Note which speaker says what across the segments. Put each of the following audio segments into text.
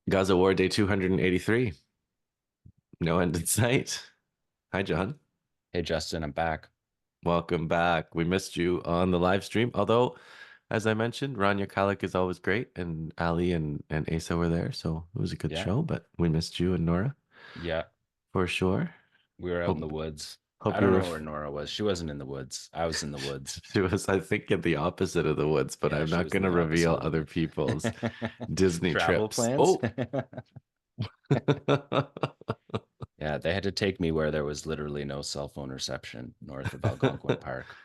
Speaker 1: Gaza War Day 283. No end in sight. Hi, John.
Speaker 2: Hey Justin, I'm back.
Speaker 1: Welcome back. We missed you on the live stream. Although, as I mentioned, Rania Khalek is always great, and Ali and Asa were there, so it was a good
Speaker 2: Yeah,
Speaker 1: show. But we missed you and Nora
Speaker 2: yeah,
Speaker 1: for sure.
Speaker 2: we were out in the
Speaker 1: Hope
Speaker 2: woods.
Speaker 1: hope
Speaker 2: I
Speaker 1: you
Speaker 2: don't
Speaker 1: were.
Speaker 2: know where Nora was. She wasn't in the woods. I was in the woods.
Speaker 1: She was, I think, in the opposite of the woods, but
Speaker 2: Yeah,
Speaker 1: I'm
Speaker 2: she
Speaker 1: not
Speaker 2: was in
Speaker 1: going to
Speaker 2: the opposite
Speaker 1: reveal
Speaker 2: of the
Speaker 1: other
Speaker 2: woods.
Speaker 1: people's Disney
Speaker 2: Travel
Speaker 1: trips.
Speaker 2: plans?
Speaker 1: Oh,
Speaker 2: Yeah, they had to take me where there was literally no cell phone reception north of Algonquin Park.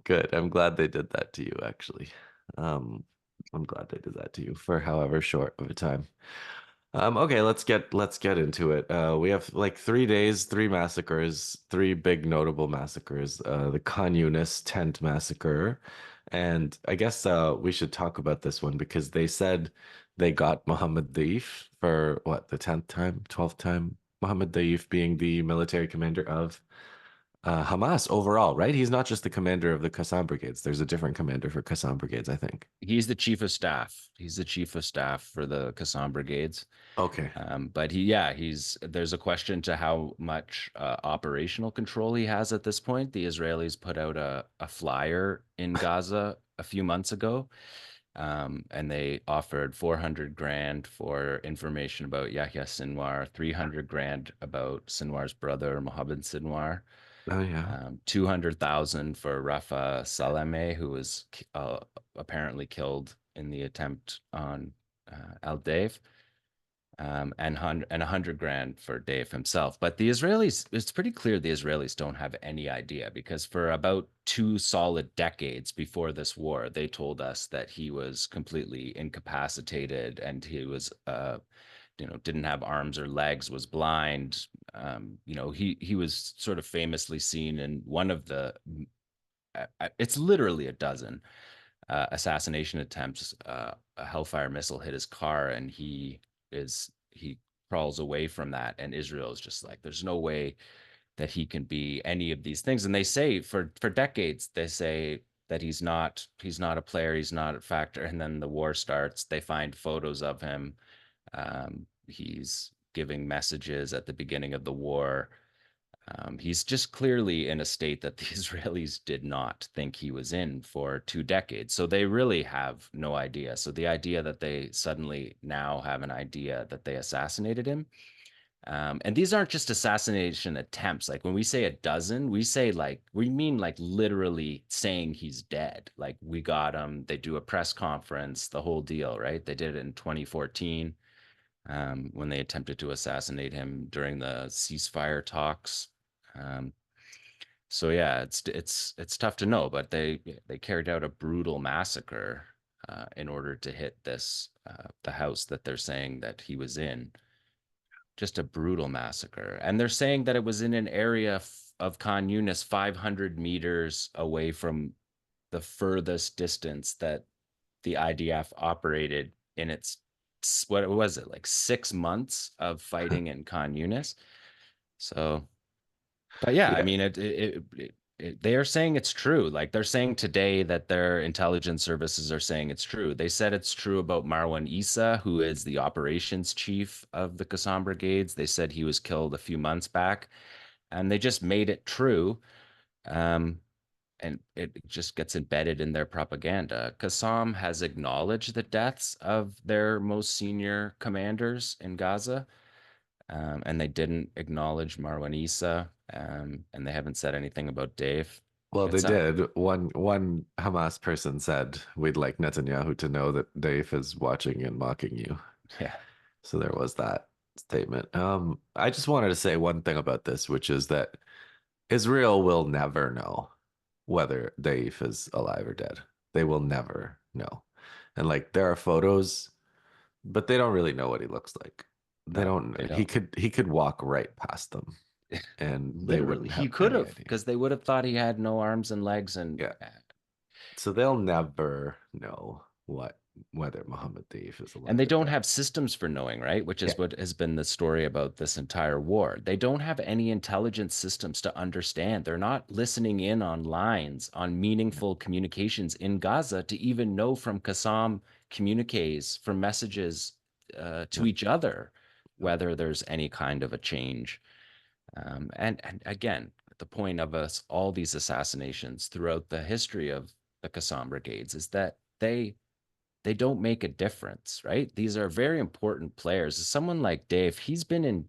Speaker 1: good. I'm glad they did that to you, actually. Um, I'm glad they did that to you for however short of a time. Okay, let's get into it. We have like 3 days, three massacres, three big notable massacres. The Khan Yunis tent massacre, and I guess we should talk about this one because they said they got Mohammed Daif for what, the 10th time, 12th time. Mohammed Daif being the military commander of Hamas overall, right? He's not just the commander of the Qassam brigades. There's a different commander for Qassam brigades, I think.
Speaker 2: He's the chief of staff. He's the chief of staff for the Qassam brigades.
Speaker 1: Okay.
Speaker 2: But there's a question to how much operational control he has at this point. The Israelis put out a flyer in Gaza a few months ago, and they offered 400 grand for information about Yahya Sinwar, 300 grand about Sinwar's brother, Mohammed Sinwar,
Speaker 1: Oh yeah.
Speaker 2: 200,000 for Rafa Salame, who was apparently killed in the attempt on Al Deif, and 100 grand for Dave himself. But the Israelis, it's pretty clear the Israelis don't have any idea because for about 2 solid decades before this war, they told us that he was completely incapacitated and he was, didn't have arms or legs, was blind. He was sort of famously seen in one of it's literally a dozen assassination attempts. A Hellfire missile hit his car, and he crawls away from that. And Israel is just like, there's no way that he can be any of these things. And they say for decades, they say that he's not a player, he's not a factor. And then the war starts. They find photos of him. He's giving messages at the beginning of the war. He's just clearly in a state that the Israelis did not think he was in for 2 decades. So they really have no idea. So the idea that they suddenly now have an idea that they assassinated him. And these aren't just assassination attempts. Like when we say a dozen, we mean like literally saying he's dead. Like we got him. They do a press conference, the whole deal, right? They did it in 2014 when they attempted to assassinate him during the ceasefire talks. Um, so yeah, it's tough to know, but they carried out a brutal massacre in order to hit this the house that they're saying that he was in. Just a brutal massacre, and they're saying that it was in an area of Khan Yunis 500 meters away from the furthest distance that the IDF operated in its what was it, like 6 months of fighting in Khan Yunis. So but yeah, I
Speaker 1: Yeah.
Speaker 2: mean, they are saying it's true. Like they're saying today that their intelligence services are saying it's true. They said it's true about Marwan Issa, who is the operations chief of the Qassam brigades. They said he was killed a few months back, and they just made it true. Um, and it just gets embedded in their propaganda. Qassam has acknowledged the deaths of their most senior commanders in Gaza, and they didn't acknowledge Marwan Issa, and they haven't said anything about Dave.
Speaker 1: Well, they
Speaker 2: It's
Speaker 1: did. One Hamas person said, "We'd like Netanyahu to know that Dave is watching and mocking you."
Speaker 2: yeah,
Speaker 1: So there was that statement. I just wanted to say one thing about this, which is that Israel will never know whether Dave is alive or dead. They will never know. And like there are photos, but they don't really know what he looks like. They
Speaker 2: no,
Speaker 1: don't.
Speaker 2: they
Speaker 1: He
Speaker 2: don't.
Speaker 1: could walk right past them, and they
Speaker 2: Literally,
Speaker 1: wouldn't
Speaker 2: he
Speaker 1: have
Speaker 2: could
Speaker 1: any
Speaker 2: have,
Speaker 1: idea.
Speaker 2: because they would have thought he had no arms and legs, and
Speaker 1: Yeah. So they'll never know what whether Muhammad Deif is
Speaker 2: and
Speaker 1: alive
Speaker 2: they
Speaker 1: or
Speaker 2: don't
Speaker 1: dead.
Speaker 2: have systems for knowing, right? Which
Speaker 1: Yeah.
Speaker 2: is what has been the story about this entire war. They don't have any intelligence systems to understand. They're not listening in on lines, on meaningful communications in Gaza to even know from Qassam communiques, from messages to each other, whether there's any kind of a change. And again, the point of us all these assassinations throughout the history of the Qassam brigades is that they don't make a difference, right? These are very important players. Someone like Dave, he's been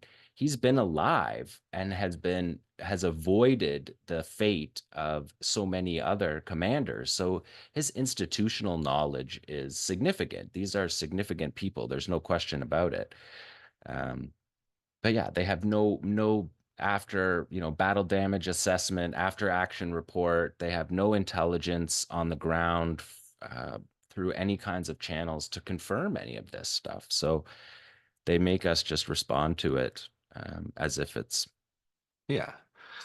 Speaker 2: alive and has avoided the fate of so many other commanders. So his institutional knowledge is significant. These are significant people. There's no question about it. Um, but yeah, they have no after, battle damage assessment, after action report. They have no intelligence on the ground uh, through any kinds of channels to confirm any of this stuff. So they make us just respond to it as if it's
Speaker 1: Yeah.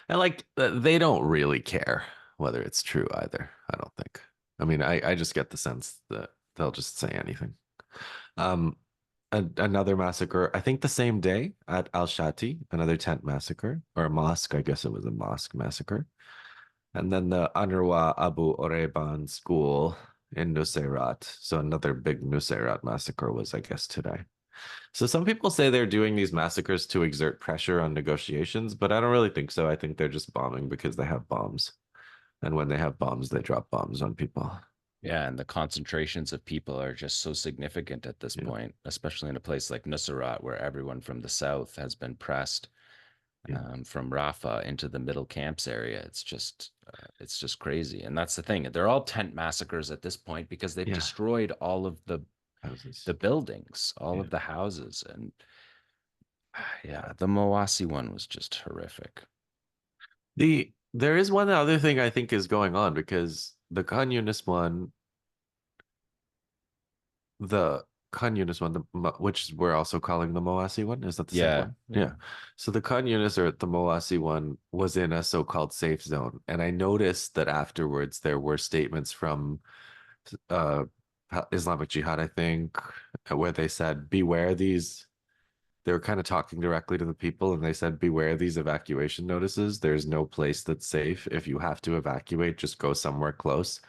Speaker 1: And like they don't really care whether it's true either, I don't think. I mean, I just get the sense that they'll just say anything. Um, another massacre, I think the same day at Al-Shati, another tent massacre, or a mosque, I guess it was a mosque massacre. And then the Anarwa Abu Oreiban school in Nusayrat. So another big Nusayrat massacre was, I guess, today. So some people say they're doing these massacres to exert pressure on negotiations, but I don't really think so. I think they're just bombing because they have bombs. And when they have bombs, they drop bombs on people.
Speaker 2: yeah, and the concentrations of people are just so significant at this
Speaker 1: Yeah.
Speaker 2: point, especially in a place like Nusrat, where everyone from the south has been pressed
Speaker 1: Yeah.
Speaker 2: from Rafah into the middle camps area. It's just crazy, and that's the thing. They're all tent massacres at this point because they've
Speaker 1: Yeah.
Speaker 2: destroyed all of the
Speaker 1: Houses.
Speaker 2: buildings, all
Speaker 1: Yeah.
Speaker 2: of the houses, and yeah, the Mawasi one was just horrific.
Speaker 1: There is one other thing I think is going on because the Khan Yunis one, the Khan Yunis one, which we're also calling the Mawasi one, is that the same
Speaker 2: Yeah,
Speaker 1: one?
Speaker 2: yeah.
Speaker 1: Yeah. So the Khan Yunis or the Mawasi one was in a so-called safe zone, and I noticed that afterwards there were statements from uh Islamic Jihad, I think, where they said, "Beware these." They were kind of talking directly to the people and they said, beware these evacuation notices. There's no place that's safe. If you have to evacuate, just go somewhere close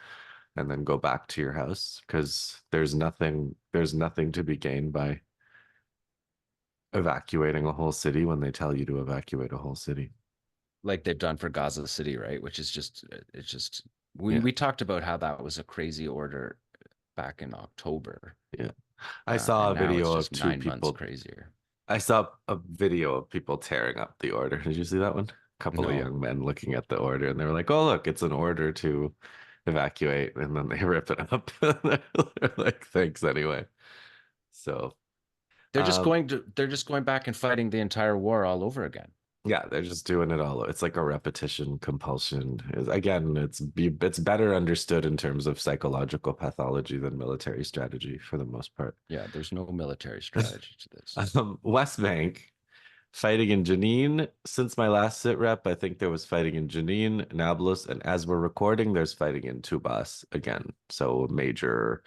Speaker 1: and then go back to your house because there's nothing to be gained by evacuating a whole city when they tell you to evacuate a whole city.
Speaker 2: Like they've done for Gaza City, right? Which is just it's just
Speaker 1: Yeah,
Speaker 2: we talked about how that was a crazy order back in October,
Speaker 1: yeah. I saw
Speaker 2: and
Speaker 1: a
Speaker 2: now it's
Speaker 1: video
Speaker 2: just
Speaker 1: of two
Speaker 2: 9 months
Speaker 1: people.
Speaker 2: crazier.
Speaker 1: I saw a video of people tearing up the order. Did you see that one? A couple of
Speaker 2: No,
Speaker 1: young men looking at the order and they were like, "Oh, look, it's an order to evacuate." And then they rip it up. They're like, "Thanks anyway." So, um,
Speaker 2: they're just going back and fighting the entire war all over again.
Speaker 1: yeah, they're just doing it all. It's like a repetition compulsion. Again, it's better understood in terms of psychological pathology than military strategy for the most part.
Speaker 2: Yeah, there's no military strategy to this.
Speaker 1: West Bank. Fighting in Jenin. Since my last sit rep, I think there was fighting in Jenin, Nablus, and as we're recording, there's fighting in Tubas again. So major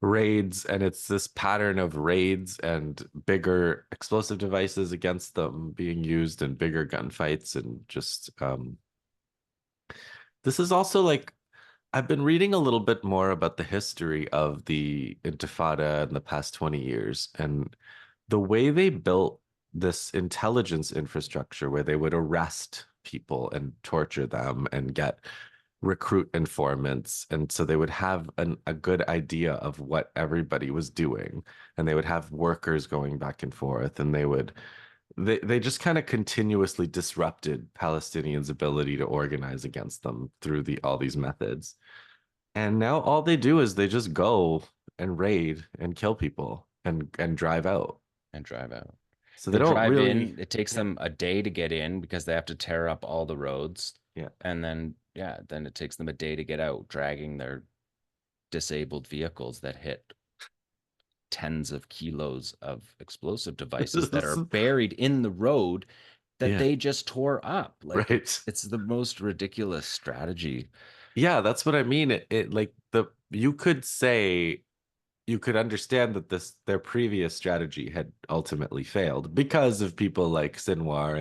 Speaker 1: raids, and it's this pattern of raids and bigger explosive devices against them being used in bigger gunfights, and just this is also like I've been reading a little bit more about the history of the Intifada in the past 20 years, and the way they built this intelligence infrastructure where they would arrest people and torture them and get recruit informants. And so they would have a good idea of what everybody was doing. And they would have workers going back and forth. And they just kind of continuously disrupted Palestinians' ability to organize against them through all these methods. And now all they do is they just go and raid and kill people and drive out.
Speaker 2: And drive out.
Speaker 1: So they
Speaker 2: They
Speaker 1: don't
Speaker 2: drive
Speaker 1: really,
Speaker 2: in, it takes
Speaker 1: yeah,
Speaker 2: them a day to get in because they have to tear up all the roads.
Speaker 1: yeah.
Speaker 2: And then, yeah, then it takes them a day to get out, dragging their disabled vehicles that hit tens of kilos of explosive devices that are buried in the road that
Speaker 1: Yeah,
Speaker 2: they just tore up. Like
Speaker 1: right.
Speaker 2: it's the most ridiculous strategy.
Speaker 1: Yeah, that's what I mean. It like you could say you could understand that their previous strategy had ultimately failed because of people like Sinwar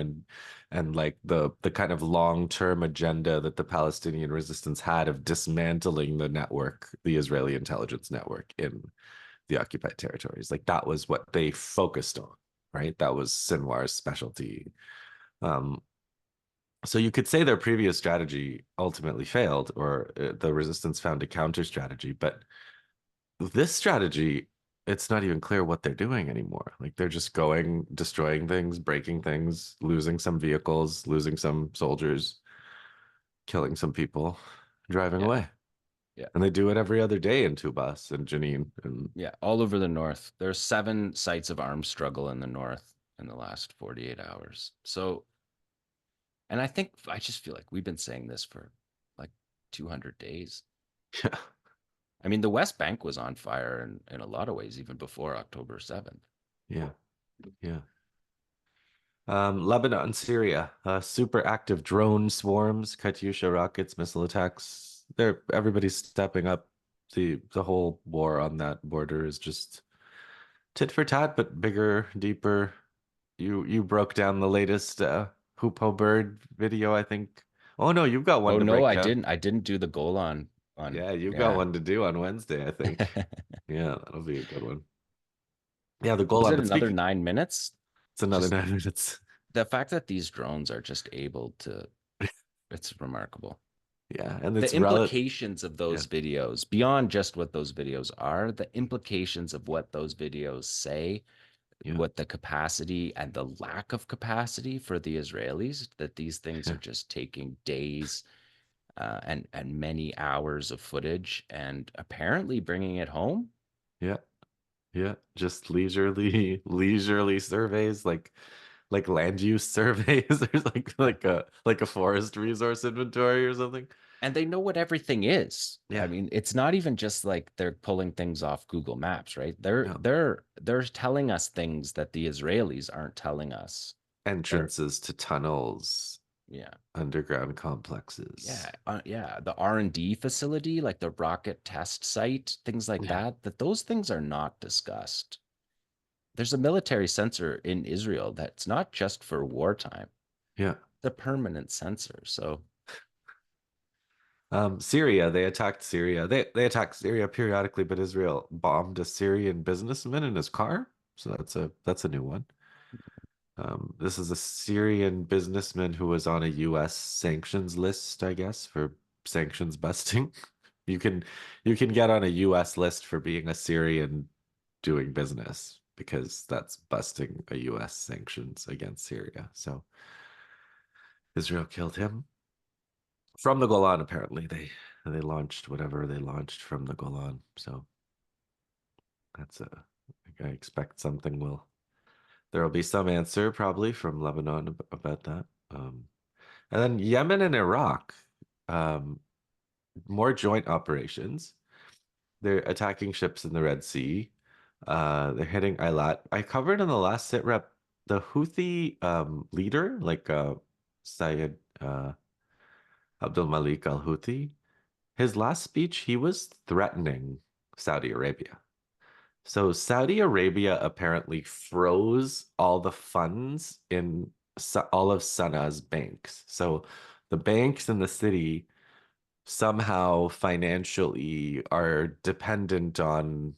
Speaker 1: and like the kind of long-term agenda that the Palestinian resistance had of dismantling the network, the Israeli intelligence network in the occupied territories. Like that was what they focused on, right? That was Sinwar's specialty. Um, so you could say their previous strategy ultimately failed, or the resistance found a counter strategy. But this strategy, it's not even clear what they're doing anymore. Like they're just going, destroying things, breaking things, losing some vehicles, losing some soldiers, killing some people, driving
Speaker 2: Yeah,
Speaker 1: away.
Speaker 2: yeah,
Speaker 1: And they do it every other day in Tubas and Jenin. And
Speaker 2: yeah. All over the north. There's 7 sites of armed struggle in the north in the last 48 hours. So, and I just feel like we've been saying this for like 200 days.
Speaker 1: yeah,
Speaker 2: I mean, the West Bank was on fire in a lot of ways, even before October 7th.
Speaker 1: yeah, yeah. Lebanon, Syria, super active drone swarms, Katyusha rockets, missile attacks. Everybody's stepping up. The whole war on that border is just tit for tat, but bigger, deeper. You broke down the latest Hoopo bird video, I think. Oh no, you've got one
Speaker 2: Oh
Speaker 1: to
Speaker 2: no,
Speaker 1: break
Speaker 2: I
Speaker 1: down.
Speaker 2: didn't. I didn't do the goal on
Speaker 1: Yeah, you've got
Speaker 2: yeah.
Speaker 1: one to do on Wednesday, I think. Yeah, that'll be a good one. Yeah, the goal
Speaker 2: Was
Speaker 1: on.
Speaker 2: it
Speaker 1: But
Speaker 2: another
Speaker 1: speaking,
Speaker 2: 9 minutes?
Speaker 1: it's another
Speaker 2: Just
Speaker 1: 9 minutes.
Speaker 2: the fact that these drones are just able to, it's remarkable.
Speaker 1: Yeah, and
Speaker 2: The
Speaker 1: it's relative.
Speaker 2: implications of
Speaker 1: Yeah,
Speaker 2: those videos, beyond just what those videos are, the implications of what those videos say,
Speaker 1: yeah,
Speaker 2: what the capacity and the lack of capacity for the Israelis, that these things
Speaker 1: yeah,
Speaker 2: are just taking days and many hours of footage and apparently bringing it home.
Speaker 1: yeah. Yeah, just leisurely surveys, like land use surveys, or like a forest resource inventory or something.
Speaker 2: And they know what everything is. I
Speaker 1: Yeah,
Speaker 2: mean, it's not even just like they're pulling things off Google Maps, right? They're
Speaker 1: no.
Speaker 2: they're they're telling us things that the Israelis aren't telling us. They're
Speaker 1: Entrances to tunnels,
Speaker 2: yeah.
Speaker 1: underground complexes.
Speaker 2: Yeah, the R&D facility, like the rocket test site, things like
Speaker 1: Yeah,
Speaker 2: that those things are not discussed. There's a military sensor in Israel that's not just for wartime.
Speaker 1: yeah.
Speaker 2: It's a permanent sensor. So,
Speaker 1: Syria, they attacked Syria. They attacked Syria periodically, but Israel bombed a Syrian businessman in his car. So that's a new one. This is a Syrian businessman who was on a US sanctions list, I guess, for sanctions busting. You can you can get on a US list for being a Syrian doing business because that's busting a US sanctions against Syria. So Israel killed him from the Golan, apparently. They launched whatever they launched from the Golan. So that's a I expect something will there will be some answer probably from Lebanon about that. And then Yemen and Iraq, um, more joint operations. They're attacking ships in the Red Sea. They're hitting Eilat. I covered in the last sit rep the Houthi leader, like Syed Abdul Malik al Houthi. His last speech, he was threatening Saudi Arabia. So Saudi Arabia apparently froze all the funds in all of Sana's banks. So the banks in the city somehow financially are dependent on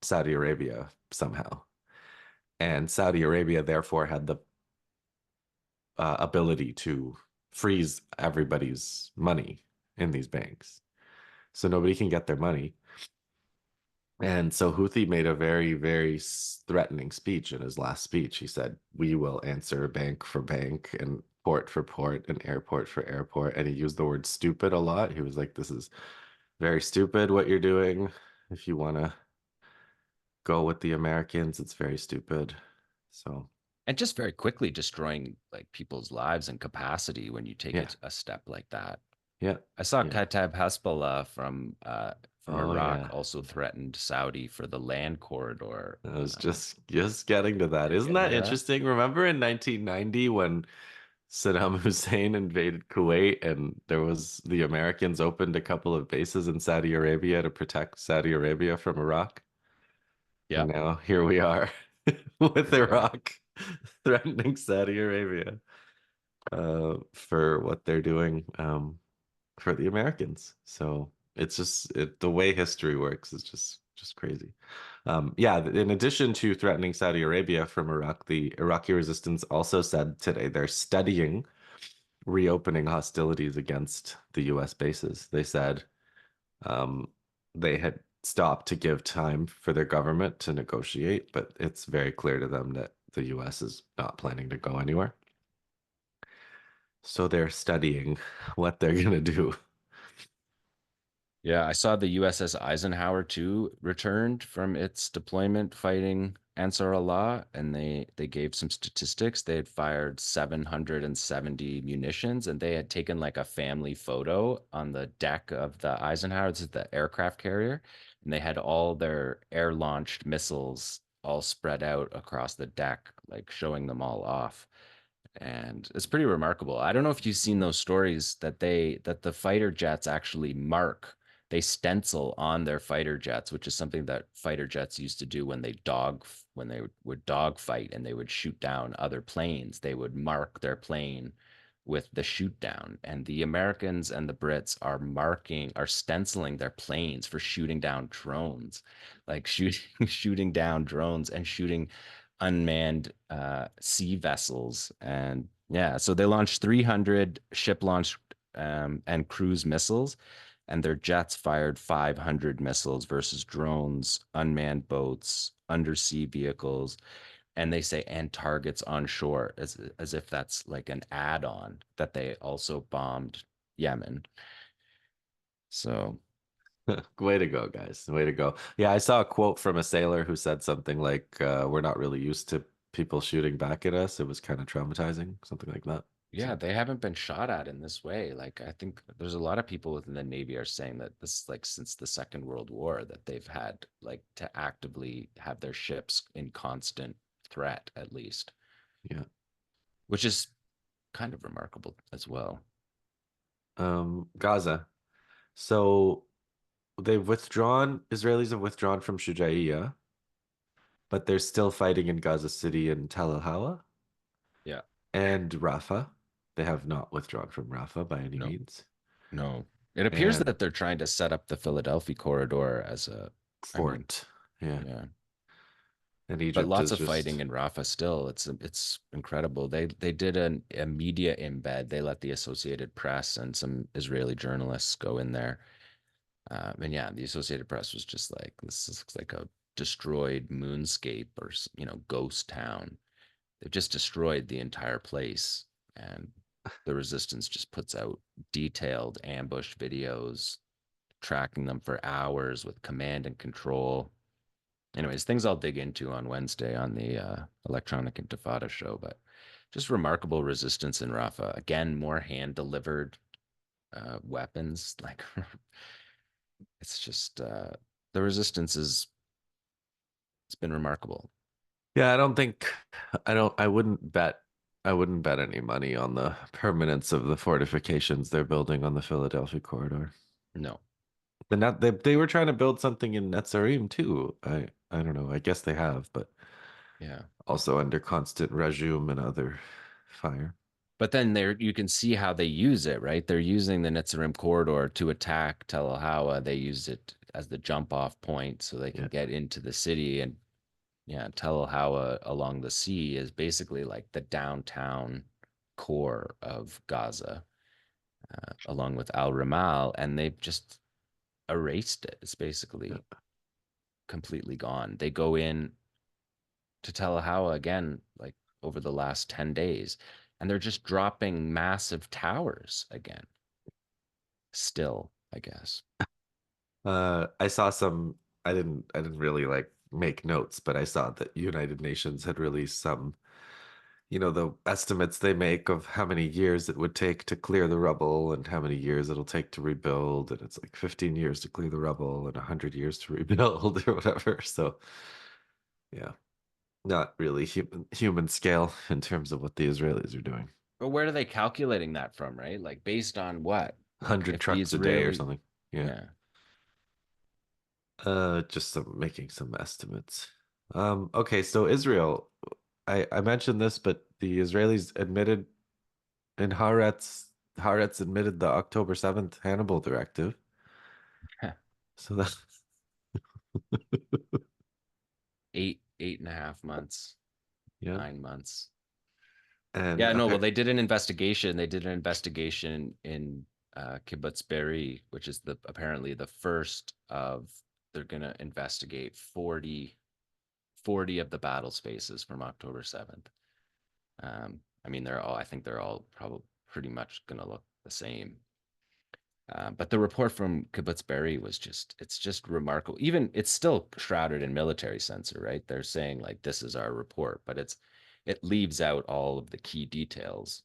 Speaker 1: Saudi Arabia somehow. And Saudi Arabia therefore had the ability to freeze everybody's money in these banks. So nobody can get their money. And so Houthi made a very, very threatening speech in his last speech. He said, "We will answer bank for bank and port for port and airport for airport." And he used the word stupid a lot. He was like, "This is very stupid what you're doing. If you want to go with the Americans, it's very stupid." So,
Speaker 2: and just very quickly destroying like people's lives and capacity when you take
Speaker 1: yeah,
Speaker 2: it a step like that.
Speaker 1: yeah,
Speaker 2: I saw
Speaker 1: yeah.
Speaker 2: Kataib Hezbollah from
Speaker 1: Oh,
Speaker 2: Iraq
Speaker 1: yeah.
Speaker 2: also threatened Saudi for the land corridor.
Speaker 1: I was just getting to that.
Speaker 2: You're
Speaker 1: Isn't
Speaker 2: getting
Speaker 1: that
Speaker 2: to that?
Speaker 1: interesting? Remember in 1990 when Saddam Hussein invaded Kuwait and there was the Americans opened a couple of bases in Saudi Arabia to protect Saudi Arabia from Iraq.
Speaker 2: Yeah,
Speaker 1: And now here we are with
Speaker 2: here we are.
Speaker 1: Iraq threatening Saudi Arabia for what they're doing for the Americans. So it's just the way history works is just crazy. Yeah, in addition to threatening Saudi Arabia from Iraq, the Iraqi Resistance also said today they're studying reopening hostilities against the US bases. They said um, they had stopped to give time for their government to negotiate, but it's very clear to them that the US is not planning to go anywhere. So they're studying what they're going to do.
Speaker 2: Yeah, I saw the USS Eisenhower too returned from its deployment fighting Ansar Allah, and they gave some statistics. They had fired 770 munitions, and they had taken like a family photo on the deck of the Eisenhower. This is the aircraft carrier, and they had all their air-launched missiles all spread out across the deck, like showing them all off. And it's pretty remarkable. I don't know if you've seen those stories that the fighter jets actually mark, they stencil on their fighter jets, which is something that fighter jets used to do when they would dog fight and they would shoot down other planes. They would mark their plane with the shoot down. And the Americans and the Brits are stenciling their planes for shooting down drones, like shooting down drones and shooting unmanned sea vessels. And yeah, so they launched 300 ship launched and cruise missiles, and their jets fired 500 missiles versus drones, unmanned boats, undersea vehicles, and they say and targets on shore, as if that's like an add-on that they also bombed Yemen. So
Speaker 1: Way to go, guys. Way to go. Yeah, I saw a quote from a sailor who said something like, we're not really used to people shooting back at us. It was kind of traumatizing, something like that.
Speaker 2: yeah,
Speaker 1: So,
Speaker 2: they haven't been shot at in this way. Like I think there's a lot of people within the Navy are saying that this like since the Second World War that they've had like to actively have their ships in constant threat at least,
Speaker 1: yeah.
Speaker 2: which is kind of remarkable as well.
Speaker 1: Gaza. So they've withdrawn, Israelis have withdrawn from Shujaiya, but they're still fighting in Gaza City and Tel El Hawa
Speaker 2: Yeah.
Speaker 1: and Rafah. They have not withdrawn from Rafah by any
Speaker 2: No.
Speaker 1: means.
Speaker 2: No. It appears
Speaker 1: And
Speaker 2: that they're trying to set up the Philadelphia corridor I mean,
Speaker 1: Fort. Yeah.
Speaker 2: yeah.
Speaker 1: And
Speaker 2: But
Speaker 1: Egypt
Speaker 2: lots
Speaker 1: is
Speaker 2: of fighting
Speaker 1: just,
Speaker 2: in Rafah still. It's incredible. They did a media embed. They let the Associated Press and some Israeli journalists go in there. And yeah, the Associated Press was just like, this looks like a destroyed moonscape or, ghost town. They've just destroyed the entire place. And the resistance just puts out detailed ambush videos, tracking them for hours with command and control. Anyways, things I'll dig into on Wednesday on the Electronic Intifada show, but just remarkable resistance in Rafah. Again, more hand delivered weapons. Like it's just the resistance is it's been remarkable.
Speaker 1: yeah, I wouldn't bet any money on the permanence of the fortifications they're building on the Philadelphia corridor.
Speaker 2: No,
Speaker 1: They were trying to build something in Netzarim too. I don't know. I guess they have, but
Speaker 2: yeah.
Speaker 1: also under constant regime and other fire.
Speaker 2: But then there you can see how they use it, right? They're using the Netzarim corridor to attack Tel El Hawa. They use it as the jump off point so they can
Speaker 1: Yeah.
Speaker 2: get into the city. And yeah, Tel El Hawa along the sea is basically like the downtown core of Gaza, along with Al Ramal, and they've just erased it. It's
Speaker 1: Yeah.
Speaker 2: basically completely gone. They go in to Tel El Hawa again, like over the last 10 days, and they're just dropping massive towers again. Still, I guess.
Speaker 1: I saw some. I didn't really like make notes, but I saw that United Nations had released some, the estimates they make of how many years it would take to clear the rubble and how many years it'll take to rebuild. And it's like 15 years to clear the rubble and 100 years to rebuild or whatever. So, yeah, not really human scale in terms of what the Israelis are doing.
Speaker 2: But where are they calculating that from, right? Like based on what? Like
Speaker 1: 100
Speaker 2: if the
Speaker 1: trucks a day or
Speaker 2: Israeli,
Speaker 1: something. Yeah.
Speaker 2: yeah.
Speaker 1: Just making some estimates. Okay, so Israel, I mentioned this, but the Israelis admitted in Haaretz admitted the October 7th Hannibal directive. So that
Speaker 2: eight and a half months,
Speaker 1: Yeah.
Speaker 2: 9 months.
Speaker 1: And
Speaker 2: Yeah, no, well, they did an investigation. They did an investigation in Kibbutz Be'eri, which is apparently the first of, they're gonna investigate 40 of the battle spaces from October 7th. I mean, I think they're all probably pretty much gonna look the same. But the report from Kibbutz Be'eri it's just remarkable. Even it's still shrouded in military censor, right? They're saying like this is our report, but it leaves out all of the key details.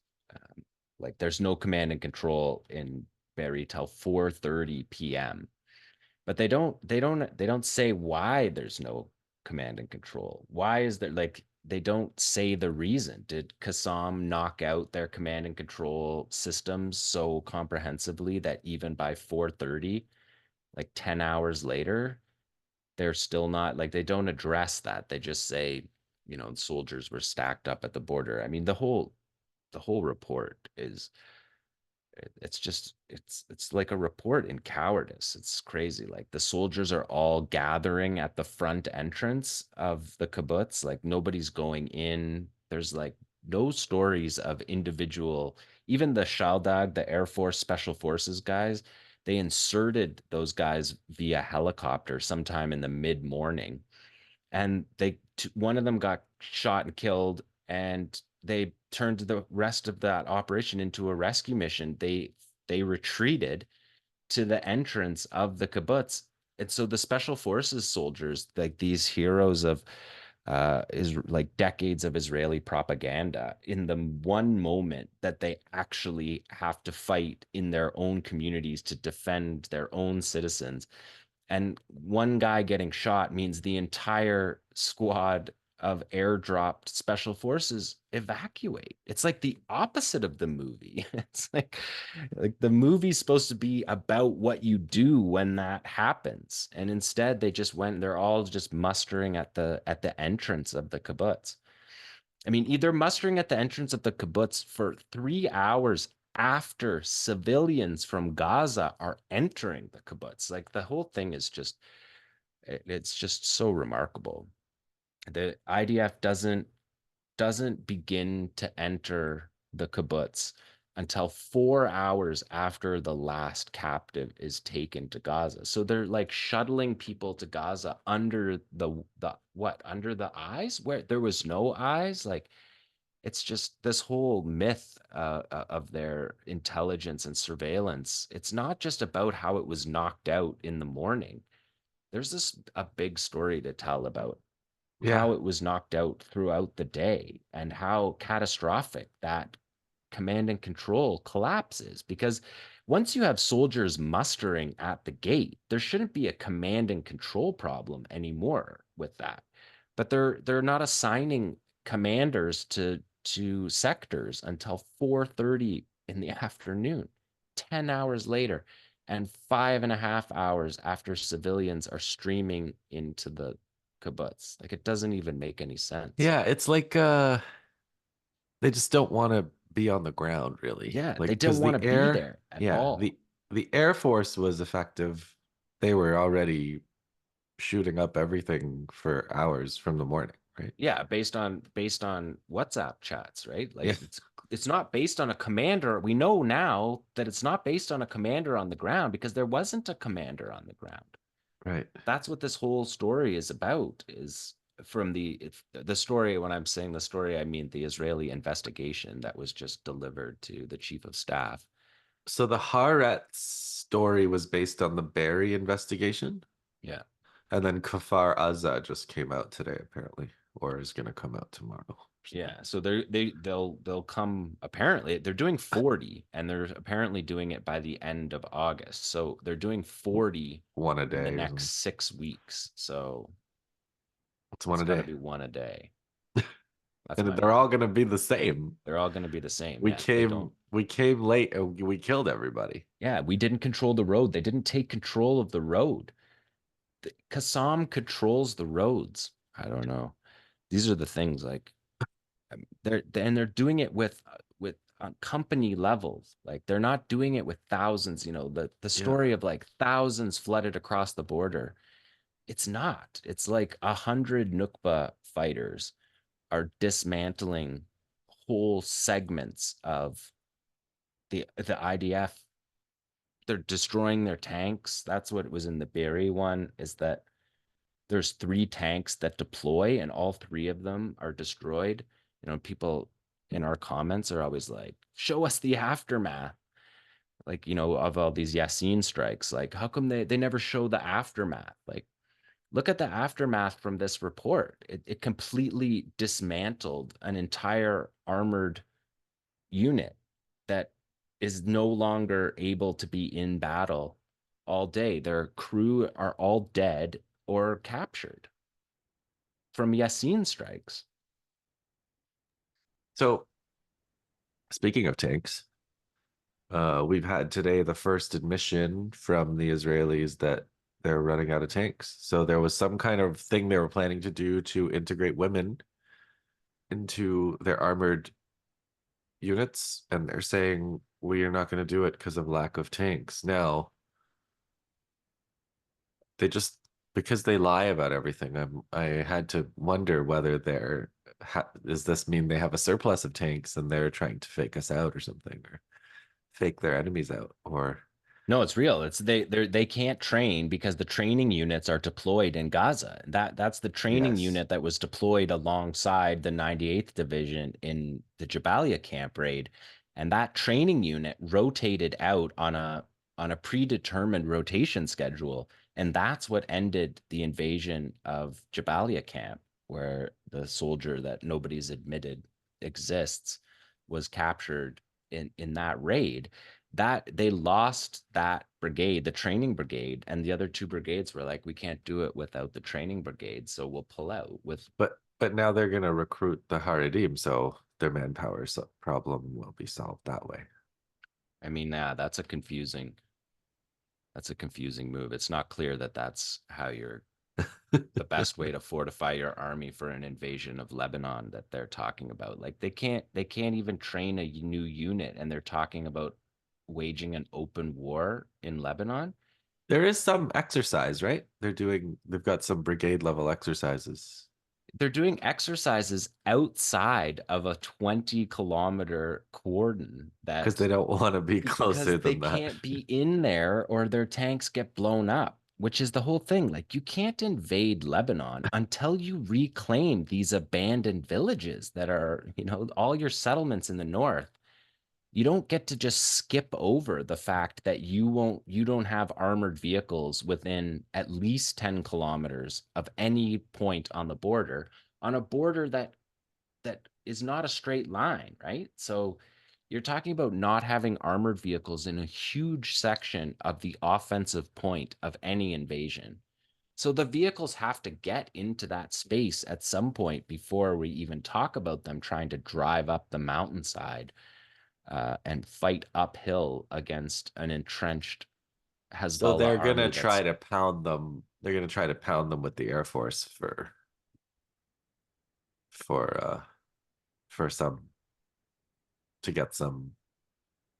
Speaker 2: Like there's no command and control in Be'eri till 4:30 p.m. But they don't say why there's no command and control. Why is there, like, they don't say the reason? Did Qassam knock out their command and control systems so comprehensively that even by 4:30, like 10 hours later, they're still not, like, they don't address that. They just say, soldiers were stacked up at the border. I mean, the whole report is, it's like a report in cowardice. It's crazy. Like the soldiers are all gathering at the front entrance of the kibbutz. Like nobody's going in. There's like no stories of individual, even the Shaldag, the Air Force Special Forces guys, they inserted those guys via helicopter sometime in the mid morning, and one of them got shot and killed, and they turned the rest of that operation into a rescue mission. They retreated to the entrance of the kibbutz, and so the special forces soldiers, like these heroes of is like decades of Israeli propaganda, in the one moment that they actually have to fight in their own communities to defend their own citizens, and one guy getting shot means the entire squad of airdropped special forces evacuate. It's like the opposite of the movie. It's like the movie's supposed to be about what you do when that happens, and instead they're all just mustering at the entrance of the kibbutz. I mean, either mustering at the entrance of the kibbutz for 3 hours after civilians from Gaza are entering the kibbutz. Like the whole thing is it's just so remarkable. The IDF doesn't begin to enter the kibbutz until 4 hours after the last captive is taken to Gaza. So they're like shuttling people to Gaza under the what? Under the eyes? Where there was no eyes? Like it's just this whole myth of their intelligence and surveillance. It's not just about how it was knocked out in the morning. There's a big story to tell about
Speaker 1: yeah.
Speaker 2: how it was knocked out throughout the day and how catastrophic that command and control collapses. Because once you have soldiers mustering at the gate, there shouldn't be a command and control problem anymore with that. But they're not assigning commanders to sectors until 4:30 in the afternoon, 10 hours later, and 5.5 hours after civilians are streaming into the kibbutz. Like it doesn't even make any sense.
Speaker 1: Yeah, it's like they just don't want to be on the ground really.
Speaker 2: Yeah,
Speaker 1: Like
Speaker 2: they don't
Speaker 1: because
Speaker 2: want
Speaker 1: the
Speaker 2: to be
Speaker 1: air,
Speaker 2: there at
Speaker 1: yeah,
Speaker 2: all.
Speaker 1: the Air Force was effective. They were already shooting up everything for hours from the morning, right?
Speaker 2: Yeah, based on WhatsApp chats, right?
Speaker 1: Yeah,
Speaker 2: Like it's not based on a commander. We know now that it's not based on a commander on the ground because there wasn't a commander on the ground.
Speaker 1: right.
Speaker 2: That's what this whole story is about, is from the story. When I'm saying the story, I mean the Israeli investigation that was just delivered to the chief of staff.
Speaker 1: So the Haaretz story was based on the Barry investigation,
Speaker 2: Yeah.
Speaker 1: and then Kfar Aza just came out today, apparently, or is going to come out tomorrow or something.
Speaker 2: Yeah, so they'll come, apparently they're doing 40, and they're apparently doing it by the end of August. So they're doing 40
Speaker 1: One a
Speaker 2: in the
Speaker 1: day or
Speaker 2: next
Speaker 1: something.
Speaker 2: 6 weeks. So
Speaker 1: It's one
Speaker 2: it's
Speaker 1: a
Speaker 2: got to
Speaker 1: day.
Speaker 2: be one a day. That's
Speaker 1: And
Speaker 2: my
Speaker 1: they're all
Speaker 2: math.
Speaker 1: going to be the same.
Speaker 2: They're all going to be the same.
Speaker 1: We
Speaker 2: Yeah, they don't.
Speaker 1: came we came late and we killed everybody.
Speaker 2: Yeah, we didn't control the road. They didn't take control of the road. Qassam controls the roads. I don't know. These are the things, like, they're doing it with company levels. Like they're not doing it with thousands. The
Speaker 1: Yeah.
Speaker 2: story of like thousands flooded across the border. It's not. It's like 100 Nukba fighters are dismantling whole segments of the IDF. They're destroying their tanks. That's what was in the Berry one, is that there's 3 tanks that deploy and all 3 of them are destroyed. People in our comments are always like, show us the aftermath. Like, of all these Yasin strikes. Like, how come they never show the aftermath? Like, look at the aftermath from this report. It completely dismantled an entire armored unit that is no longer able to be in battle all day. Their crew are all dead or captured from Yasin strikes.
Speaker 1: So speaking of tanks, we've had today the first admission from the Israelis that they're running out of tanks. So there was some kind of thing they were planning to do to integrate women into their armored units, and they're saying we are not going to do it because of lack of tanks. Now, they just because they lie about everything. I had to wonder whether does this mean they have a surplus of tanks and they're trying to fake us out or something, or fake their enemies out, or
Speaker 2: No, it's real. It's they can't train because the training units are deployed in Gaza. That's the training
Speaker 1: yes.
Speaker 2: unit that was deployed alongside the 98th Division in the Jabalia camp raid. And that training unit rotated out on a predetermined rotation schedule. And that's what ended the invasion of Jabalia camp, where the soldier that nobody's admitted exists was captured in that raid. That they lost that brigade, the training brigade, and the other 2 brigades were like, we can't do it without the training brigade, so we'll pull out with.
Speaker 1: But now they're going to recruit the Haredim, so their manpower problem will be solved that way.
Speaker 2: I mean, that's a confusing move. It's not clear that that's how you're the best way to fortify your army for an invasion of Lebanon that they're talking about. Like they can't even train a new unit, and they're talking about waging an open war in Lebanon.
Speaker 1: There is some exercise, right? They've got some brigade level exercises
Speaker 2: They're doing exercises outside of a 20-kilometer cordon
Speaker 1: because they
Speaker 2: that
Speaker 1: don't want to be
Speaker 2: because
Speaker 1: closer
Speaker 2: they
Speaker 1: than that.
Speaker 2: can't be in there or their tanks get blown up, which is the whole thing. Like, you can't invade Lebanon until you reclaim these abandoned villages that are, all your settlements in the north. You don't get to just skip over the fact that you don't have armored vehicles within at least 10 kilometers of any point on the border, on a border that is not a straight line, right? So you're talking about not having armored vehicles in a huge section of the offensive point of any invasion. So the vehicles have to get into that space at some point before we even talk about them trying to drive up the mountainside and fight uphill against an entrenched
Speaker 1: So
Speaker 2: Hezbollah
Speaker 1: they're gonna
Speaker 2: army
Speaker 1: try
Speaker 2: that's.
Speaker 1: to pound them. They're gonna try to pound them with the Air Force for uh for some to get some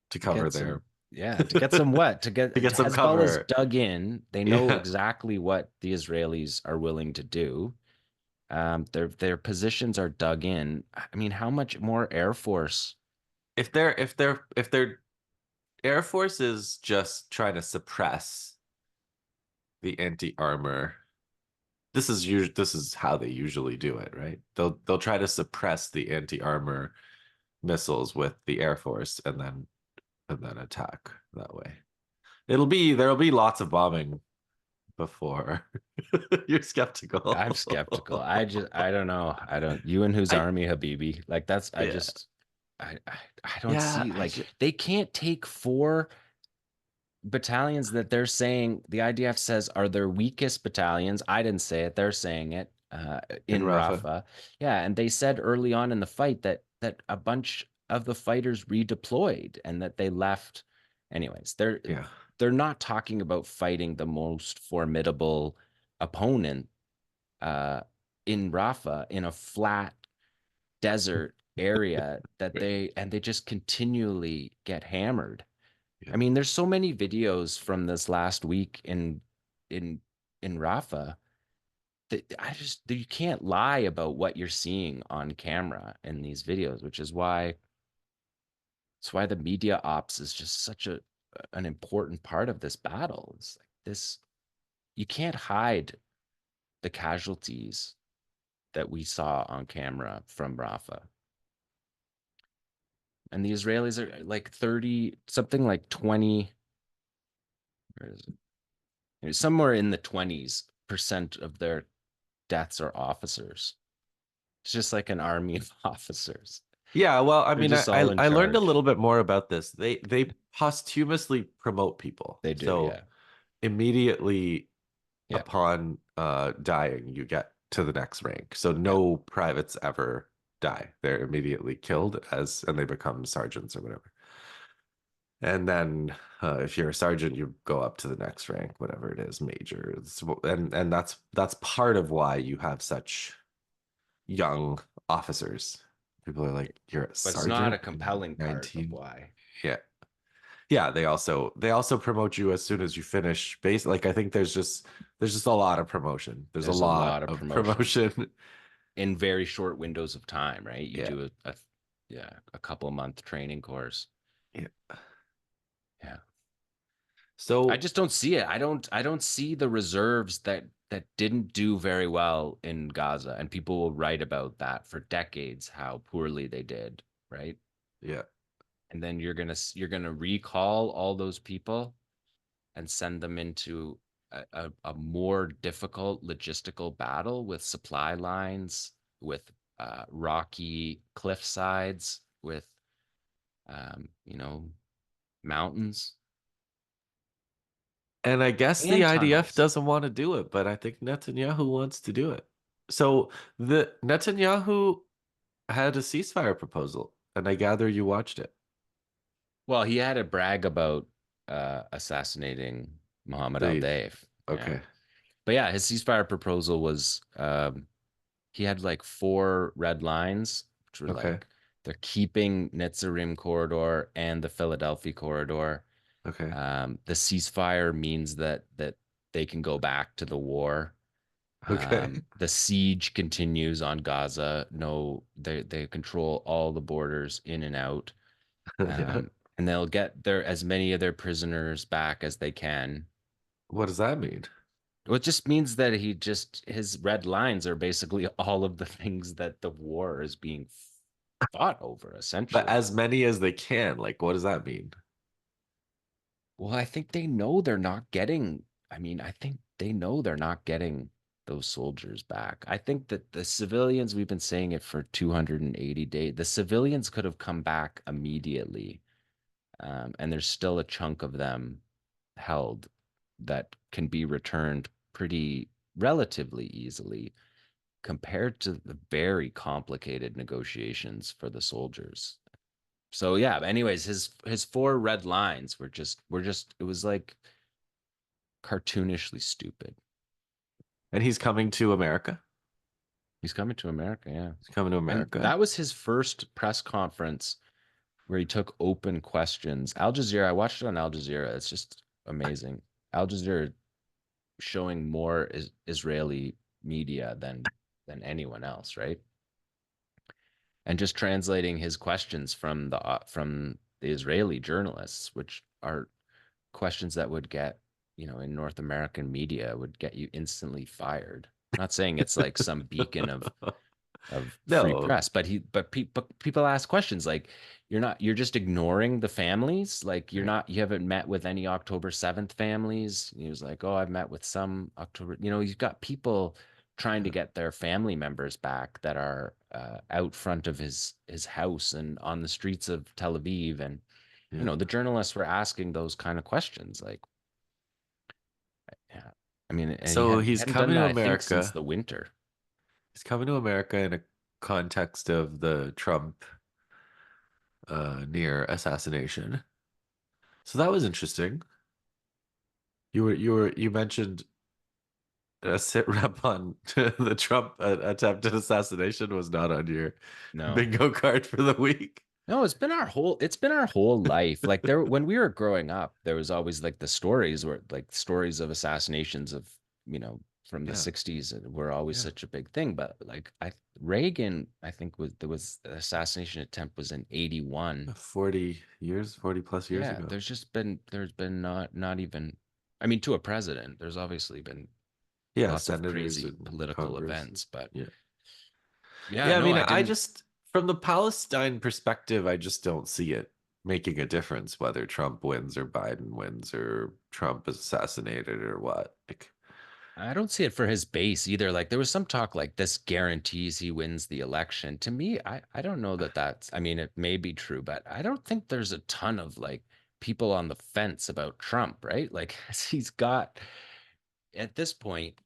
Speaker 1: to
Speaker 2: To
Speaker 1: cover
Speaker 2: get some,
Speaker 1: their
Speaker 2: yeah, to get some what? To get
Speaker 1: to get some
Speaker 2: Hezbollah's
Speaker 1: cover.
Speaker 2: dug in. They know
Speaker 1: Yeah.
Speaker 2: exactly what the Israelis are willing to do. Their positions are dug in. I mean, how much more Air Force?
Speaker 1: If their Air Force is just trying to suppress the anti-armor, this is how they usually do it, right? They'll try to suppress the anti-armor missiles with the Air Force and then attack that way. There'll be lots of bombing before you're
Speaker 2: I'm skeptical.
Speaker 1: skeptical.
Speaker 2: I don't know. I don't. You and whose
Speaker 1: I
Speaker 2: army, Habibi? Like that's. I
Speaker 1: Yeah.
Speaker 2: just. I don't
Speaker 1: Yeah,
Speaker 2: see, like, they can't take 4 battalions that they're saying the IDF says are their weakest battalions. I didn't say it. They're saying it
Speaker 1: in
Speaker 2: in
Speaker 1: Rafa.
Speaker 2: Rafah. Yeah, and they said early on in the fight that a bunch of the fighters redeployed and that they left. Anyways,
Speaker 1: Yeah.
Speaker 2: they're not talking about fighting the most formidable opponent uh, in Rafah in a flat desert area they just continually get hammered.
Speaker 1: Yeah.
Speaker 2: I mean, there's so many videos from this last week in in Rafah. you can't lie about what you're seeing on camera in these videos, which is why it's why the media ops is just such an important part of this battle. It's like this, you can't hide the casualties that we saw on camera from Rafah. And the Israelis are like 30, something like 20, where is it? Somewhere in the 20s% of their deaths are officers. It's just like an army of officers.
Speaker 1: Yeah, well, I
Speaker 2: They're
Speaker 1: mean,
Speaker 2: just all in
Speaker 1: I learned a
Speaker 2: charge.
Speaker 1: little bit more about this. They posthumously promote people.
Speaker 2: They do,
Speaker 1: So
Speaker 2: yeah.
Speaker 1: immediately
Speaker 2: Yeah.
Speaker 1: upon dying, you get to the next rank. So
Speaker 2: Yeah.
Speaker 1: no privates ever die. They're immediately killed as and they become sergeants or whatever. And then if you're a sergeant, you go up to the next rank, whatever it is, major. And that's part of why you have such young officers. People are like, you're a
Speaker 2: But it's not a
Speaker 1: sergeant in
Speaker 2: compelling part of
Speaker 1: 19.
Speaker 2: why.
Speaker 1: Yeah. Yeah, they also promote you as soon as you finish base. Like I think there's just a lot of promotion. There's a
Speaker 2: There's a
Speaker 1: lot
Speaker 2: lot of
Speaker 1: of
Speaker 2: promotion
Speaker 1: promotion.
Speaker 2: in very short windows of time, right? You
Speaker 1: Yeah.
Speaker 2: do yeah, a couple month training course.
Speaker 1: Yeah.
Speaker 2: Yeah. I
Speaker 1: So
Speaker 2: just don't see it. I don't see the reserves that didn't do very well in Gaza, and people will write about that for decades how poorly they did, right?
Speaker 1: yeah.
Speaker 2: And then you're gonna recall all those people and send them into a more difficult logistical battle with supply lines, with rocky cliff sides, with you know, mountains
Speaker 1: And I guess the
Speaker 2: and
Speaker 1: IDF
Speaker 2: tunnels.
Speaker 1: doesn't want to do it, but I think Netanyahu wants to do it. So the Netanyahu had a ceasefire proposal, and I gather you watched it.
Speaker 2: Well, he had to brag about assassinating Mohammed
Speaker 1: The
Speaker 2: al-Deif. Yeah.
Speaker 1: okay.
Speaker 2: But yeah, his ceasefire proposal was he had like four red lines, which were
Speaker 1: Okay.
Speaker 2: like they're keeping Netzarim corridor and the Philadelphia corridor.
Speaker 1: Okay.
Speaker 2: The ceasefire means that they can go back to the war.
Speaker 1: Okay.
Speaker 2: The siege continues on Gaza. No, they control all the borders in and out.
Speaker 1: Yeah.
Speaker 2: And they'll get their as many of their prisoners back as they can.
Speaker 1: What does that mean?
Speaker 2: Well, it just means that his red lines are basically all of the things that the war is being fought over,
Speaker 1: But
Speaker 2: essentially.
Speaker 1: as many as they can, like what does that mean?
Speaker 2: Well, I think they know they're not getting, I mean, I think they know they're not getting those soldiers back. I think that the civilians, we've been saying it for 280 days, the civilians could have come back immediately. And there's still a chunk of them held that can be returned pretty relatively easily compared to the very complicated negotiations for the soldiers. So yeah, anyways, his four red lines were just it was like cartoonishly stupid.
Speaker 1: And he's coming to America.
Speaker 2: He's coming to America, yeah.
Speaker 1: He's coming to
Speaker 2: And
Speaker 1: America.
Speaker 2: that was his first press conference where he took open questions. Al Jazeera, I watched it on Al Jazeera. It's just amazing. Al Jazeera showing more Israeli media than anyone else, right? And just translating his questions from the Israeli journalists, which are questions that would get, in North American media would get you instantly fired. I'm not saying it's like some beacon of free
Speaker 1: No.
Speaker 2: press, but people ask questions like you're just ignoring the families, like
Speaker 1: Yeah.
Speaker 2: you haven't met with any October 7th families. He was like, oh, I've met with some October, you've got people trying to
Speaker 1: Yeah.
Speaker 2: get their family members back that are out front of his house and on the streets of Tel Aviv, and
Speaker 1: Yeah.
Speaker 2: the journalists were asking those kind of questions like, yeah, I mean, and he
Speaker 1: So
Speaker 2: hadn't he
Speaker 1: he's
Speaker 2: hadn't done
Speaker 1: coming to
Speaker 2: that, I think, since
Speaker 1: America.
Speaker 2: the winter.
Speaker 1: He's coming to America in a context of the Trump near assassination. So that was interesting. You mentioned a sit rep on the Trump attempted assassination was not on your
Speaker 2: No.
Speaker 1: bingo card for the week.
Speaker 2: No, it's been our whole life. Like there when we were growing up, there was always like the stories where like stories of assassinations of, from the
Speaker 1: Yeah.
Speaker 2: 60s were always
Speaker 1: Yeah.
Speaker 2: such a big thing. But like Reagan, I think was there was the assassination attempt was in 81.
Speaker 1: 40 years, 40 plus years
Speaker 2: Yeah,
Speaker 1: ago.
Speaker 2: there's been not even, I mean, to a president, there's obviously been
Speaker 1: Yeah,
Speaker 2: lots of
Speaker 1: senators
Speaker 2: crazy
Speaker 1: and
Speaker 2: political
Speaker 1: Congress.
Speaker 2: events, but
Speaker 1: Yeah.
Speaker 2: yeah,
Speaker 1: Yeah, I
Speaker 2: no,
Speaker 1: mean,
Speaker 2: I
Speaker 1: I
Speaker 2: didn't.
Speaker 1: just, from the Palestine perspective, I just don't see it making a difference whether Trump wins or Biden wins or Trump is assassinated or what. Like,
Speaker 2: I don't see it for his base either. Like there was some talk like this guarantees he wins the election. To me, I don't know that that's, I mean, it may be true, but I don't think there's a ton of like people on the fence about Trump, right? Like he's got at this point,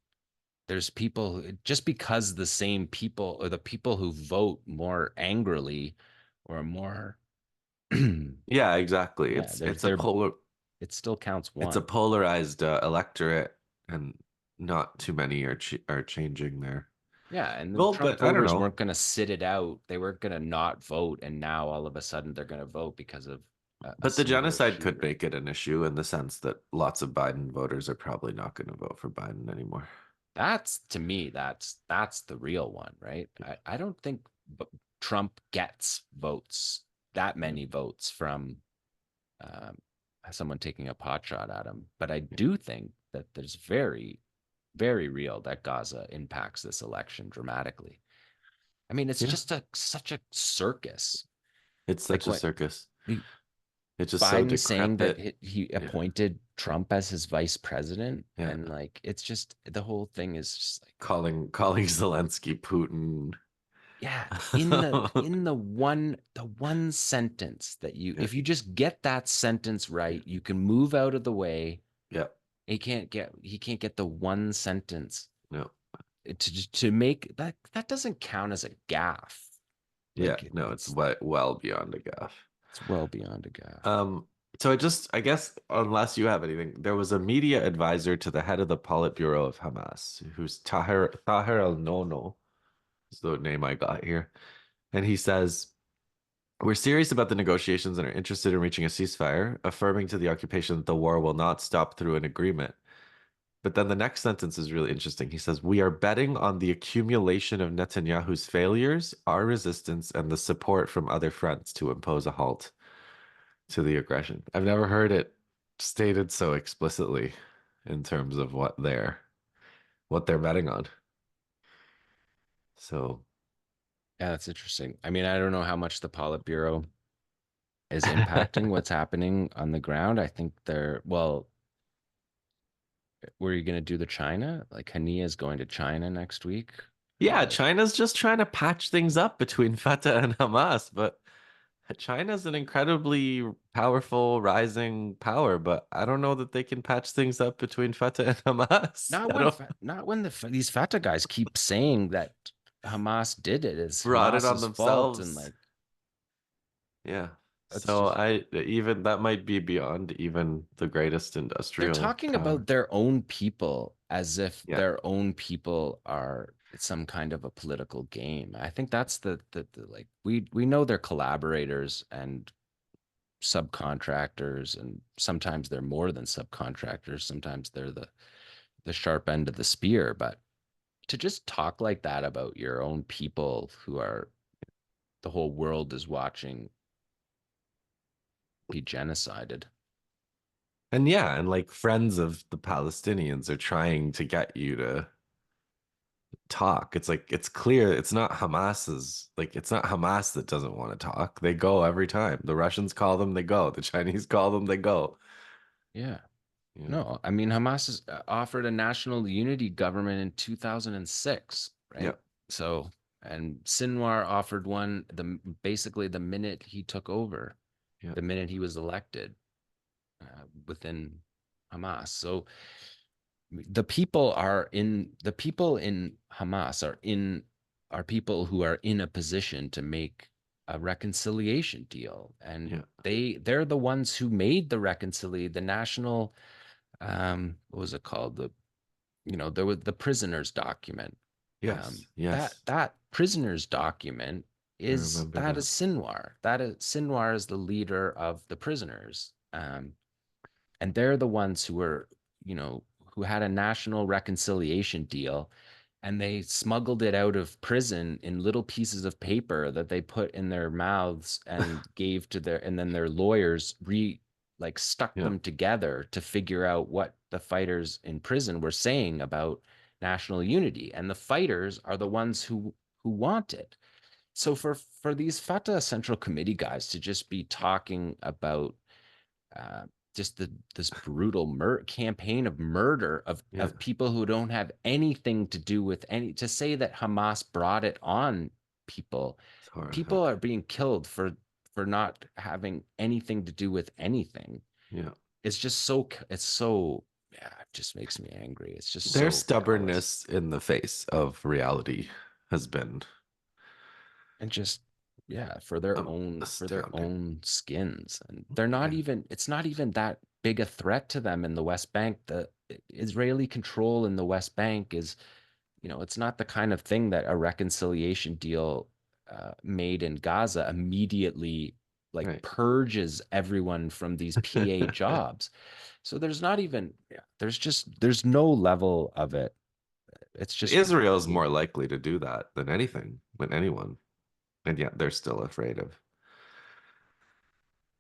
Speaker 2: there's people just because the same people or the people who vote more angrily or more
Speaker 1: yeah, exactly.
Speaker 2: yeah, it still counts
Speaker 1: It's a
Speaker 2: one.
Speaker 1: polarized electorate, and not too many are changing there.
Speaker 2: Yeah, and the
Speaker 1: Well,
Speaker 2: Trump
Speaker 1: but I don't
Speaker 2: voters
Speaker 1: know.
Speaker 2: weren't going to sit it out. They weren't going to not vote, and now all of a sudden they're going to vote because of a
Speaker 1: But the
Speaker 2: single
Speaker 1: genocide could
Speaker 2: shooter.
Speaker 1: make it an issue in the sense that lots of Biden voters are probably not going to vote for Biden anymore.
Speaker 2: That's to me, that's the real one, right? I don't think Trump gets votes, that
Speaker 1: Yeah,
Speaker 2: many votes from um, someone taking a pot shot at him. But I
Speaker 1: yeah,
Speaker 2: do think that there's very real that Gaza impacts this election dramatically. I mean, it's
Speaker 1: yeah.
Speaker 2: just a such a circus.
Speaker 1: It's
Speaker 2: Like
Speaker 1: such a
Speaker 2: what
Speaker 1: circus.
Speaker 2: the
Speaker 1: It's just so
Speaker 2: Biden saying that
Speaker 1: decrepit.
Speaker 2: he
Speaker 1: Yeah,
Speaker 2: appointed Trump as his vice president,
Speaker 1: yeah.
Speaker 2: and like it's just the whole thing is just like
Speaker 1: Calling Zelensky Putin.
Speaker 2: yeah, in the one sentence that you
Speaker 1: Yeah,
Speaker 2: if you just get that sentence
Speaker 1: yeah,
Speaker 2: right, you can move out of the way.
Speaker 1: yeah.
Speaker 2: He can't get the one sentence
Speaker 1: No,
Speaker 2: to make that doesn't count as a gaffe.
Speaker 1: yeah.
Speaker 2: Like
Speaker 1: No, it's well beyond a gaffe.
Speaker 2: it's well beyond a gaffe.
Speaker 1: Um, so I guess, unless you have anything, there was a media advisor to the head of the Politburo of Hamas, who's Tahir al-Nono, is the name I got here. And he says, "We're serious about the negotiations and are interested in reaching a ceasefire, affirming to the occupation that the war will not stop through an agreement." But then the next sentence is really interesting. He says, "We are betting on the accumulation of Netanyahu's failures, our resistance, and the support from other fronts to impose a halt to the aggression." I've never heard it stated so explicitly in terms of what they're betting on. So
Speaker 2: Yeah, that's interesting. I mean, I don't know how much the Politburo is impacting what's happening on the ground. I think well, were you going to do the China? Like Hania is going to China next week.
Speaker 1: yeah,
Speaker 2: Uh,
Speaker 1: China's just trying to patch things up between Fatah and Hamas, but China's an incredibly powerful rising power, but I don't know that they can patch things up between Fatah and Hamas.
Speaker 2: not
Speaker 1: I
Speaker 2: when
Speaker 1: don't
Speaker 2: Fa- not when these Fatah guys keep saying that Hamas did it. It's
Speaker 1: brought it on
Speaker 2: Hamas's fault, and
Speaker 1: themselves.
Speaker 2: like
Speaker 1: Yeah.
Speaker 2: it's
Speaker 1: So
Speaker 2: just
Speaker 1: I even that might be beyond even the greatest
Speaker 2: they're
Speaker 1: industrial
Speaker 2: talking
Speaker 1: power.
Speaker 2: about their own people as if
Speaker 1: Yeah.
Speaker 2: their own people are some kind of a political game. I think that's the like we know they're collaborators and subcontractors, and sometimes they're more than subcontractors. Sometimes they're the sharp end of the spear. But to just talk like that about your own people who are the whole world is watching be genocided.
Speaker 1: And yeah, and like friends of the Palestinians are trying to get you to talk. It's like it's clear it's not Hamas that doesn't want to talk. They go every time. The Russians call them, they go. The Chinese call them, they go.
Speaker 2: Yeah.
Speaker 1: Yeah.
Speaker 2: No, I mean Hamas has offered a national unity government in 2006,
Speaker 1: Yeah.
Speaker 2: right? So, and Sinwar offered one basically the minute he took over,
Speaker 1: Yeah.
Speaker 2: the minute he was elected within Hamas. So the people in Hamas are people who are in a position to make a reconciliation deal, and
Speaker 1: Yeah.
Speaker 2: they're the ones who made the national what was it called, there was the prisoners document.
Speaker 1: Yes.
Speaker 2: That
Speaker 1: Yes.
Speaker 2: that prisoners document
Speaker 1: I
Speaker 2: is
Speaker 1: remember
Speaker 2: that is
Speaker 1: that.
Speaker 2: Sinwar. Sinwar is the leader of the prisoners. And they're the ones who were, who had a national reconciliation deal, and they smuggled it out of prison in little pieces of paper that they put in their mouths and gave to their, and then their lawyers like stuck
Speaker 1: Yeah.
Speaker 2: them together to figure out what the fighters in prison were saying about national unity. And the fighters are the ones who want it. So for these Fatah Central Committee guys to just be talking about uh, just this brutal campaign of murder
Speaker 1: Yeah.
Speaker 2: of people who don't have anything to do with any, to say that Hamas brought it on people.
Speaker 1: It's
Speaker 2: People
Speaker 1: horrific.
Speaker 2: are being killed for not having anything to do with anything.
Speaker 1: Yeah.
Speaker 2: It's just so it's so yeah, it just makes me angry. It's just
Speaker 1: Their
Speaker 2: so callous.
Speaker 1: stubbornness in the face of reality has been
Speaker 2: And just yeah, for their
Speaker 1: astounding.
Speaker 2: own skins. And they're not
Speaker 1: Yeah.
Speaker 2: even it's not even that big a threat to them in the West Bank. The Israeli control in the West Bank is, it's not the kind of thing that a reconciliation deal made in Gaza immediately like
Speaker 1: Right.
Speaker 2: purges everyone from these PA jobs. So there's not even, yeah, there's no level of it. It's just
Speaker 1: Israel's
Speaker 2: really,
Speaker 1: more likely to do that than anything, than anyone. And yet they're still afraid of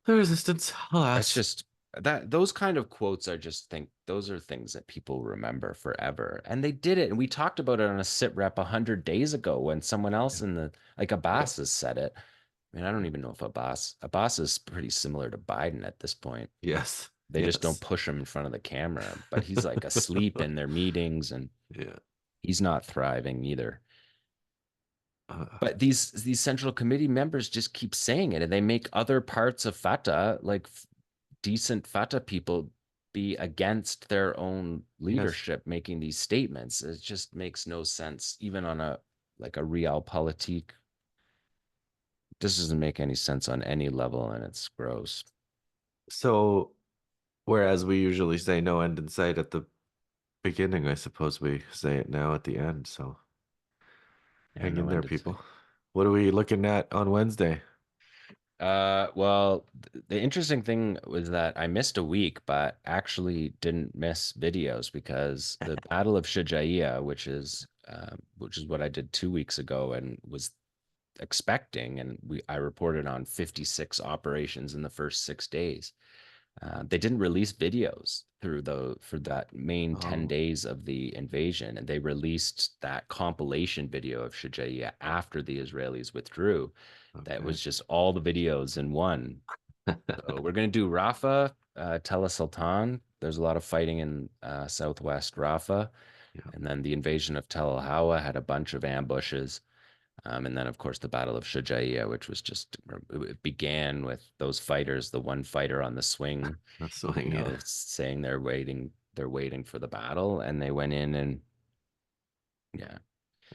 Speaker 1: the resistance,
Speaker 2: it's
Speaker 1: alas.
Speaker 2: just that those kind of quotes are just think those are things that people remember forever. And they did it. And we talked about it on a sit rep 100 days ago when someone else
Speaker 1: Yeah.
Speaker 2: in the like
Speaker 1: Yeah.
Speaker 2: Abbas has said it. I mean, I don't
Speaker 1: Yeah.
Speaker 2: even know if Abbas is pretty similar to Biden at this point.
Speaker 1: Yes.
Speaker 2: They just don't
Speaker 1: Yes.
Speaker 2: push him in front of the camera, but he's like asleep in their meetings and
Speaker 1: Yeah.
Speaker 2: he's not thriving either.
Speaker 1: Uh,
Speaker 2: But these central committee members just keep saying it, and they make other parts of Fatah, like decent Fatah people, be against their own
Speaker 1: yes.
Speaker 2: leadership making these statements. It just makes no sense, even on a like a realpolitik. This doesn't make any sense on any level, and it's gross.
Speaker 1: So, whereas we usually say no end in sight at the beginning, I suppose we say it now at the end. So,
Speaker 2: Yeah,
Speaker 1: hang in
Speaker 2: no
Speaker 1: there,
Speaker 2: end in
Speaker 1: people.
Speaker 2: sight.
Speaker 1: What are we looking at on Wednesday?
Speaker 2: Well, the interesting thing was that I missed a week, but actually didn't miss videos because the Battle of Shujaiya, which is what I did 2 weeks ago and was expecting, and I reported on 56 operations in the first 6 days. They didn't release videos for that main 10
Speaker 1: Oh,
Speaker 2: days of the invasion, and they released that compilation video of Shujaiya after the Israelis withdrew. That
Speaker 1: okay.
Speaker 2: was just all the videos in one. So we're gonna do Rafah, Tel Sultan. There's a lot of fighting in southwest Rafah,
Speaker 1: Yeah,
Speaker 2: and then the invasion of Tel El Hawa had a bunch of ambushes. And then, of course, the Battle of Shujaiya, which was just, it began with those fighters, the one fighter on the swing,
Speaker 1: that's swing. Yeah,
Speaker 2: saying they're waiting for the battle. And they went in and, yeah,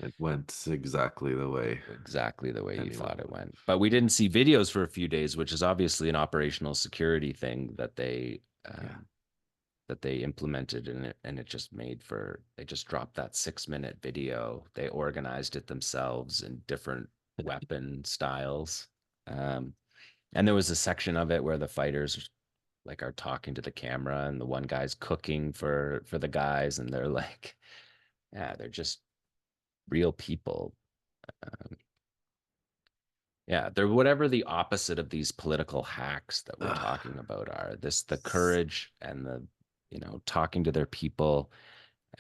Speaker 1: it went exactly the way
Speaker 2: exactly the way you
Speaker 1: anyone
Speaker 2: thought it
Speaker 1: would have.
Speaker 2: went. But we didn't see videos for a few days, which is obviously an operational security thing
Speaker 1: Yeah,
Speaker 2: that they implemented and it just made for they just dropped that 6 minute video. They organized it themselves in different weapon styles. Um, and there was a section of it where the fighters like are talking to the camera and the one guy's cooking for the guys and they're like, yeah, they're just real people. Um, yeah, they're whatever the opposite of these political hacks that we're
Speaker 1: Ugh.
Speaker 2: talking about are. The courage and the, talking to their people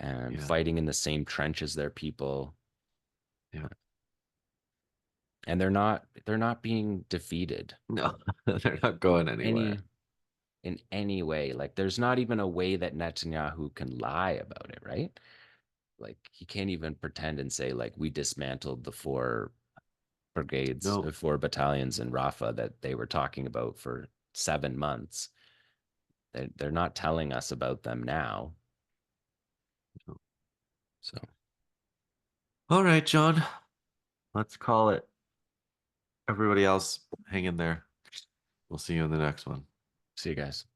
Speaker 2: and
Speaker 1: Yeah,
Speaker 2: fighting in the same trench as their people.
Speaker 1: yeah.
Speaker 2: And they're not being defeated
Speaker 1: No, they're not
Speaker 2: in
Speaker 1: going anywhere.
Speaker 2: any way. Like there's not even a way that Netanyahu can lie about it, right? Like he can't even pretend and say like we dismantled the
Speaker 1: No,
Speaker 2: 4 battalions in Rafah that they were talking about for 7 months. They're not telling us about them now.
Speaker 1: no.
Speaker 2: So
Speaker 1: All right, John. Let's call it. Everybody else, hang in there. We'll see you in the next one.
Speaker 2: see you guys.